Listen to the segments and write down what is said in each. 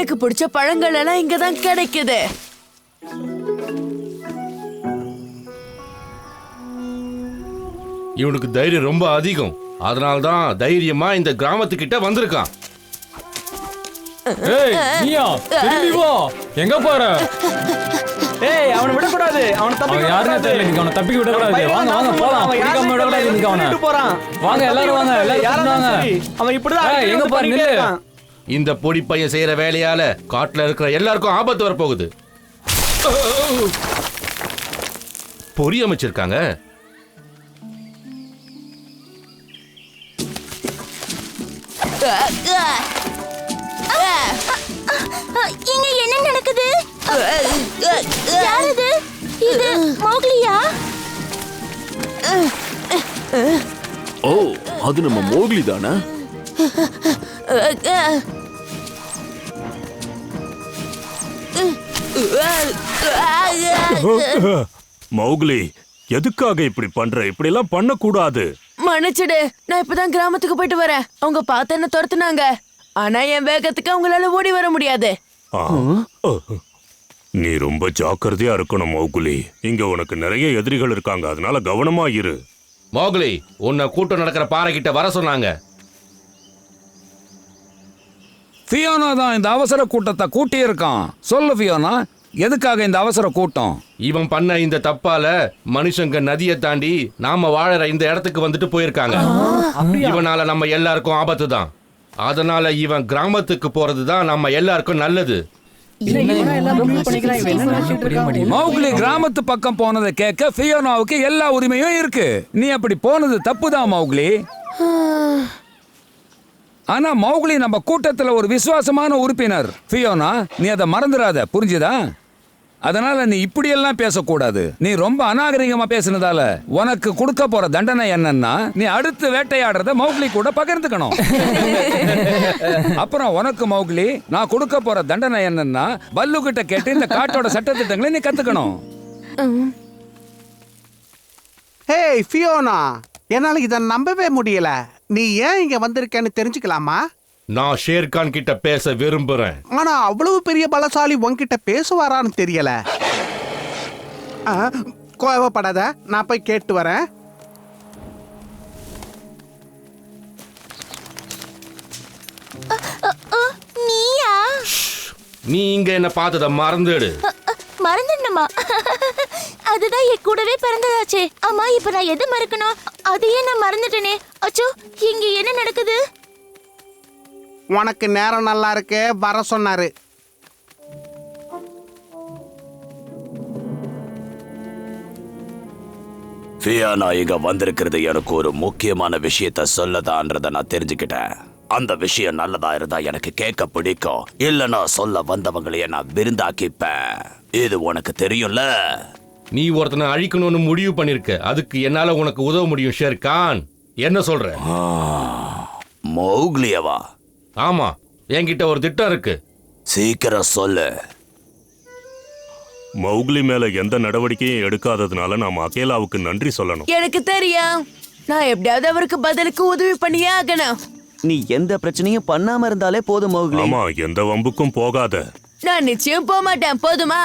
எனக்கு பிடிச்ச பழங்கள் எல்லாம் இங்கதான் கிடைக்குது. இவனுக்கு தைரியம் ரொம்ப அதிகம். அதனால்தான் தைரியமா இந்த கிராமத்துக்கிட்ட வந்திருக்கான். எங்க போற? ஏய், அவனை விடக்கூடாது. அவனை தப்பிக்க விடக்கூடாது. வாங்க வாங்க போலாம். பிடிக்காம விடக்கூடாது. நீங்க அவனை போறான். வாங்க எல்லாரும் வாங்க. எல்லாரும் வாங்க. அவன் இப்படிதான் எங்க பாரு நில்லு. இந்த பொடி பையன் செய்யற வேலையால காட்டுல இருக்கிற எல்லாருக்கும் ஆபத்து வரப்போகுது. பொறி அமைச்சிருக்காங்க. இங்க என்ன நடக்குது? யார் இது? இது மோக்லியா? ஓ, அது நம்ம மோக்லி தானே? மௌக்லி, எதுக்காக இப்படி பண்ற? இப்படி எல்லாம் பண்ண கூடாது. மன்னிச்சிடு, நான் இப்பதான் கிராமத்துக்கு போயிட்டு வரேன். அவங்க பார்த்து என்ன துரத்துனாங்க. ஆனா என் வேகத்துக்கு அவங்களால ஓடி வர முடியாது. நீ ரொம்ப ஜாக்கிரதையா இருக்கணும் மௌக்லி. இங்க உனக்கு நிறைய எதிரிகள் இருக்காங்க, அதனால கவனமா இரு. மௌக்லி, உன்னை கூட்டம் நடக்கிற பாறை கிட்ட வர சொன்னாங்க. ஃபியோனா தான் இந்த அவசர கூட்டத்தை கூட்டி இருக்கான். சொல்லு ஃபியோனா, எதுக்காக இந்த அவசர கூட்டம்? இவன் பண்ண இந்த தப்பால மனுஷங்க நதியை தாண்டி நாம வாழற இந்த இடத்துக்கு வந்துட்டு போயிருக்காங்க. இவனால நம்ம எல்லாருக்கும் ஆபத்து தான். அதனால இவன் கிராமத்துக்கு போறதுதான் நம்ம எல்லாருக்கும் நல்லது. மௌக்லி கிராமத்து பக்கம் போனதை கேட்க ஃபியோனாவுக்கு எல்லா உரிமையும் இருக்கு. நீ அப்படி போனது தப்புதான் மௌக்லி. ஆனா மௌக்லி நம்ம கூட்டத்துல ஒரு விசுவாசமான உறுப்பினர். ஃபியோனா, நீ அதை மறந்துடாத, புரிஞ்சுதா? அதனால நீ இப்படி எல்லாம் பேசக்கூடாது. நீ ரொம்ப அநாகரிகமா பேசினதால உனக்கு கொடுக்க போற தண்டனை என்னன்னா, நீ அடுத்து வேட்டையாடுறத மௌக்லி கூட பகிர்ந்துக்கணும். அப்புறம் உனக்கு மௌக்லி, நான் கொடுக்க போற தண்டனை என்னன்னா, பல்லு கிட்ட கேட்டு இந்த காட்டோட சட்டத்திட்டங்களை நீ கத்துக்கணும். ஹே ஃபியோனா, என்னால இதை நம்பவே முடியல. நீ ஏன் இங்க வந்திருக்கேன்னு தெரிஞ்சுக்கலாமா? நான் ஷேர்கான் கிட்ட பேச விரும்புறேன். ஆனா அவ்வளவு பெரிய பலசாலி உன்கிட்ட பேசுவாரான்னு தெரியல. கோவப்படாத, நான் போய் கேட்டு வரேன். நீயா? நீ இங்க என்ன பார்த்தத மறந்துடு. மறந்துடணுமா? அதுதான் என் கூடவே பிறந்ததாச்சே. அம்மா, இப்ப நான் எது மறக்கணும்? அதையே நான் மறந்துட்டேனே. அச்சோ, இங்க என்ன நடக்குது? உனக்கு நேரம் நல்லா இருக்கு, வர சொன்னாரு. ஃபியோனா இங்க வந்திருக்கிறது எனக்கு ஒரு முக்கியமான விஷயத்த சொல்லதான்றத நான் தெரிஞ்சுக்கிட்டேன். அந்த விஷயம் நல்லதா இருந்தா எனக்கு கேட்க பிடிக்கும். இல்லைன்னா சொல்ல வந்தவங்களையே நான் விருந்தாக்கிப்பேன். இது உனக்கு தெரியும்ல. நீ ஒருத்தனை அழிக்கணும்னு முடிவு பண்ணிருக்க. அதுக்கு என்னால உனக்கு உதவ முடியும் ஷேர்கான். என்ன சொல்ற? மௌக்லியவா? ஆமா, என்கிட்ட ஒரு திட்டம் இருக்கு. சீக்கிரம் சொல்லு. மௌக்லி மேல எந்த நடவடிக்கையும் எடுக்காததுனால நாம அகேலாவுக்கு நன்றி சொல்லணும். எனக்கு தெரியும். நான் எப்படியாவது அவருக்கு பதிலுக்கு உதவி பண்ணியே ஆகணும். நீ எந்த பிரச்சனையும் பண்ணாம இருந்தாலே போதும் மௌக்லி. ஆமா, எந்த வம்புக்கும் போகாத. நான் நிச்சயம் போக மாட்டேன், போதுமா?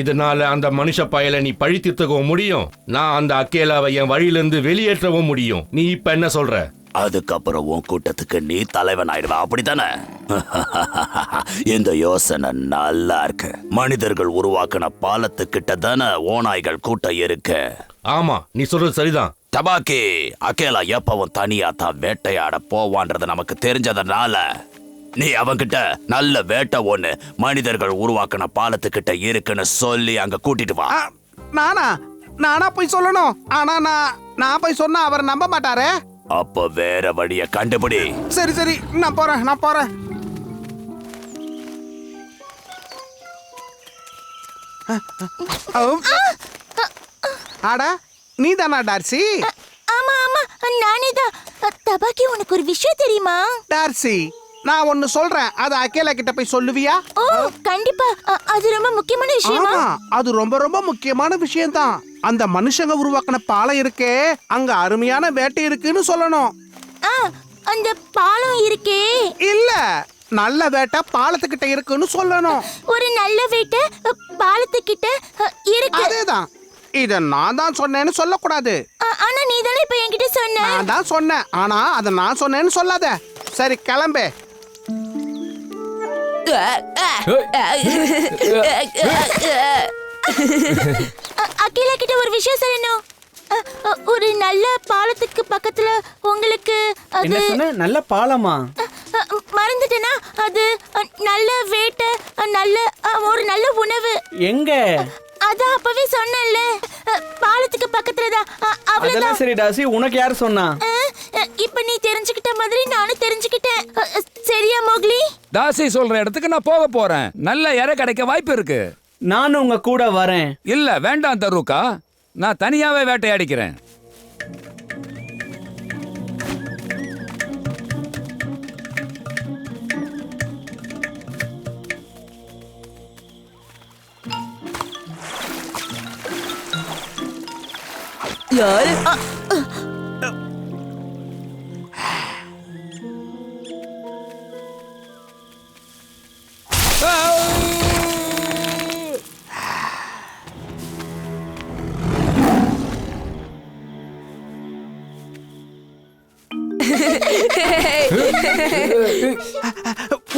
இதனால அந்த மனுஷ பயலை நீ பழி தீர்த்துக்கவும் முடியும். நான் அந்த அகேலாவை என் வழியிலிருந்து வெளியேற்றவும் முடியும். நீ இப்ப என்ன சொல்ற? அதுக்கப்புறம் உன் கூட்டத்துக்கு நீ தலைவன் ஆயிடுவ, அப்படித்தானே? இந்த யோசனை நல்லா இருக்கு. மனிதர்கள் உருவாக்கின பாலத்துக்கிட்ட தானே ஓநாய்கள் கூட்டம் இருக்கு. ஆமா, நீ சொல்றது சரிதான். தபாக்கி, அகேலா எப்பவும் தனியா தான் வேட்டையாட போவான்றது நமக்கு தெரிஞ்சதுனால நீ அவங்கிட்ட நல்ல வேட்டை ஒண்ணு மனிதர்கள் உருவாக்கின பாலத்துக்கிட்ட இருக்குன்னு சொல்லி அங்க கூட்டிட்டு வா. நானா போய் சொல்லணும்? ஆனா நான் போய் சொன்னா அவர் நம்ப மாட்டாரே. அப்ப வேற வழிய கண்டுபிடி. சரி, நான் போறேன். ஆடா, நீ தானா டார்சி? ஆமா, நானே தான். தபாக்கி, உனக்கு ஒரு விஷயம் தெரியுமா? டார்சி, நான் ஒன்னு சொல்றேன், அது அகேலா கிட்ட போய் சொல்லுவியா? ஓ கண்டிப்பா. அது ரொம்ப முக்கியமான விஷயமா? ஆமா, அது ரொம்ப ரொம்ப முக்கியமான விஷயம்தான். அந்த மனுஷங்க உருவாக்கின பாலம் இருக்கே, அங்க அருமையான வேட்டை இருக்குன்னு சொல்லணும். அந்த பாலம் இருக்கே, இல்ல, நல்ல வேட்டை பாலத்துக்கிட்ட இருக்குன்னு சொல்லணும். ஒரு நல்ல வேட்டை பாலத்துக்கிட்ட இருக்கு. அதேதான். இத நான் தான் சொன்னேன்னு சொல்லக்கூடாது. ஆனா நீ தானே இப்ப என்கிட்ட சொன்ன. நான் தான் சொன்னேன், ஆனா அத நான் சொன்னேன்னு சொல்லாத. சரி, கிளம்பு. அகிலா கிட்ட ஒரு விஷயம் சொல்லணும். ஒரு நல்ல பாலத்துக்கு பக்கத்துல உங்களுக்கு என்ன அது சொன்ன? நல்ல பாலமா? மறந்துட்டேனா? அது நல்ல வேட்டை, நல்ல ஒரு நல்ல உணவு. எங்க? அதான் அப்பவே சொன்னேன்ல, பாலத்துக்கு பக்கத்துல தான். அதெல்லாம் சரி டாசி, உனக்கு யார் சொன்னா? இப்ப நீ தெரிஞ்சுக்கிட்ட மாதிரி நானும் தெரிஞ்சுக்கிட்டேன். சரியா மோக்லி? தாசி சொல்ற இடத்துக்கு நான் போக போறேன். நல்ல இறை கிடைக்க வாய்ப்பு இருக்கு. நானும் உங்க கூட வரேன். இல்ல வேண்டாம் தருக்கா, நான் தனியாவே வேட்டையாடிக்கிறேன். யாரு?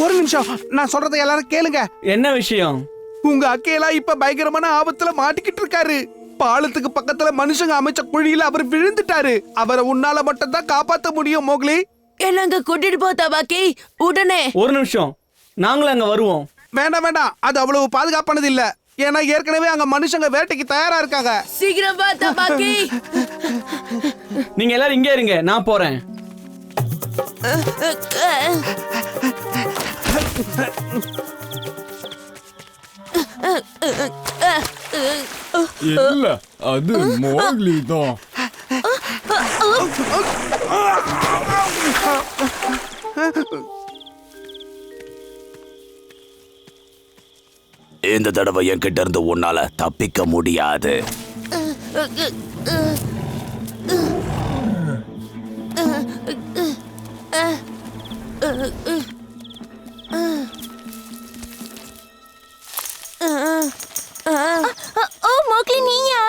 ஒரு நிமிஷம், நான் சொல்றதை எல்லாரும் கேளுங்க. என்ன விஷயம்? உங்க அக்கேலா இப்ப பயங்கரமான ஆபத்துல மாட்டிக்கிட்டு இருக்காரு. பாலத்துக்கு பக்கத்துல மனுஷங்க அமைச்ச குழியில அவர் விழுந்துட்டாரு. அவரை உன்னால மட்டும் தான் காப்பாத்த முடியும் மோக்லி. என்னங்க கூட்டிட்டு போ தபாக்கி, உடனே. ஒரு நிமிஷம், நாங்களும் அங்க வருவோம். வேண்டாம் வேண்டாம், அது அவ்வளவு பாதுகாப்பானது இல்ல. ஏன்னா ஏற்கனவே அங்க மனுஷங்க வேட்டைக்கு தயாரா இருக்காங்க. சீக்கிரம் வா தபாக்கி. நீங்க எல்லாரும் இங்கே இருங்க, நான் போறேன். இல்ல, அது மோக்லி தான். இந்த தடவை என்கிட்ட இருந்து உன்னால தப்பிக்க முடியாது. ஓ மோக்லி, நீயா?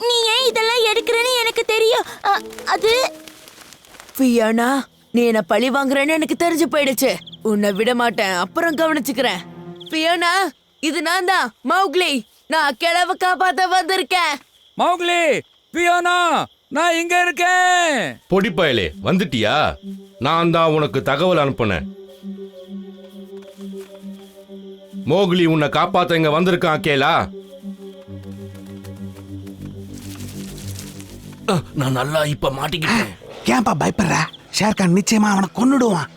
நீ ஏன் இதெல்லாம் எடுக்கிறேன்னு எனக்கு தெரியும். அது ஃபியோனா, நீ என்ன பழி வாங்குறேன்னு எனக்கு தெரிஞ்சு போயிடுச்சு. உன்னை விட மாட்டேன், அப்புறம் கவனிச்சுக்கிறேன். ஃபியோனா, இது நான் தான் மௌக்லி. நான் கிழவ காப்பாத்த வந்திருக்கேன். மௌக்லி, பியோனா, நான் இங்க இருக்கேன். பொடிப்பயலே, வந்துட்டியா? நான் தான் உனக்கு தகவல் அனுப்புனேன். மோக்லி உன்னை காப்பாத்த இங்க வந்திருக்கான் அகேலா. நான் நல்லா இப்ப மாட்டிக்கிட்டேன். ஏன்பா பயப்படுற? ஷேர்கான் நிச்சயமா அவனை கொன்னுடுவான்.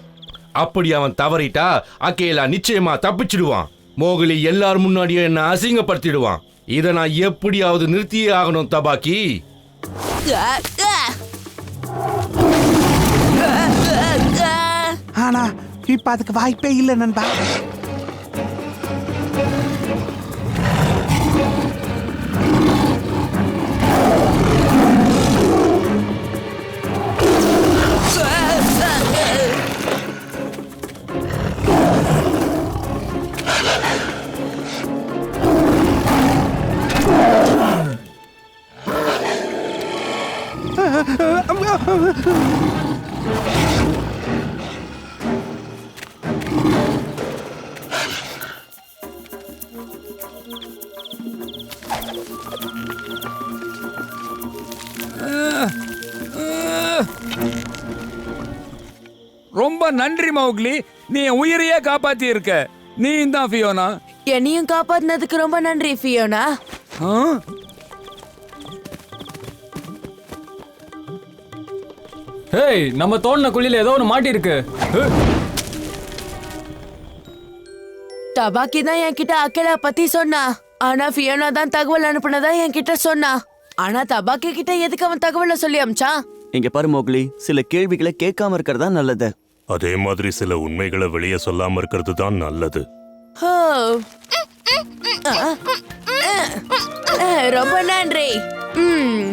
அப்படி அவன் தவறிட்டா அகேலா நிச்சயமா தப்பிச்சிடுவான். மோக்லி எல்லார் முன்னாடியும் என்ன அசிங்கப்படுத்திடுவான். இதை நான் எப்படியாவது நிறுத்தியே ஆகணும் தபாக்கி. ஆனா இப்ப அதுக்கு வாய்ப்பே இல்ல நண்பா. ரொம்ப நன்றி மௌக்லி, நீ என் உயிரையே காப்பாத்தி இருக்க. நீ தான் ஃபியோனா. என்னையும் காப்பாத்தினதுக்கு ரொம்ப நன்றி ஃபியோனா. ஹேய், நம்ம தோண்டின குழியில ஏதோ ஒன்று மாட்டி இருக்கு. தபாக்கி தான் என்கிட்ட அக்கேலா பத்தி சொன்னா. ஆனா ஃபியோனா தான் தகவல் அனுப்புனதா என்கிட்ட சொன்னா. ஆனா தபாக்கி கிட்ட எதுக்கு அவன் தகவலை சொல்லி அமிச்சான்? இங்க பாரு மோக்லி, சில கேள்விகளை கேட்காம இருக்கிறதா நல்லது. அதே மாதிரி சில உண்மைகளை வெளியே சொல்லாம இருக்கிறது தான் நல்லது. ஓ. ரொம்ப நன்றி. ம்.